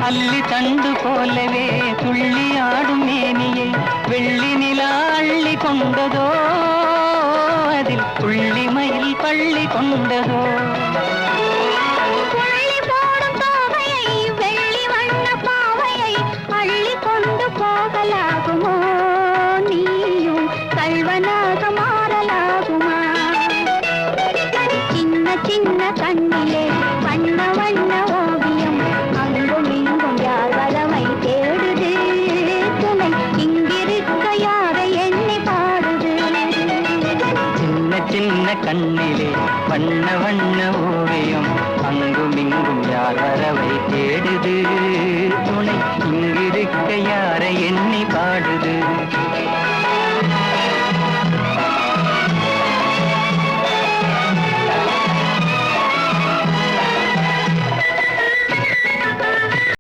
அல்லி தண்டு போலவே துள்ளி ஆடும் மேனியை வெள்ளி நிலா அள்ளி கொண்டதோ, அதில் புள்ளி மயில் பள்ளி கொண்டதோ. புள்ளி போடும் தோகையை வெள்ளி வண்ண பாவையை அள்ளி கொண்டு போகலாகுமோ, நீயும் கல்வனாக மாறலாகுமா? சின்ன சின்ன கண்ணிலே வண்ண வண்ண ஓவியம் அங்கும் இங்கும் யார் வரவை தேடுது, துணை இங்கிருக்க யாரை எண்ணி பாடுது. சின்ன சின்ன கண்ணிலே வண்ண வண்ண ஓவியம் அங்கும் இங்கும் யார் வரவை தேடுது, துணை இங்கிருக்க யார்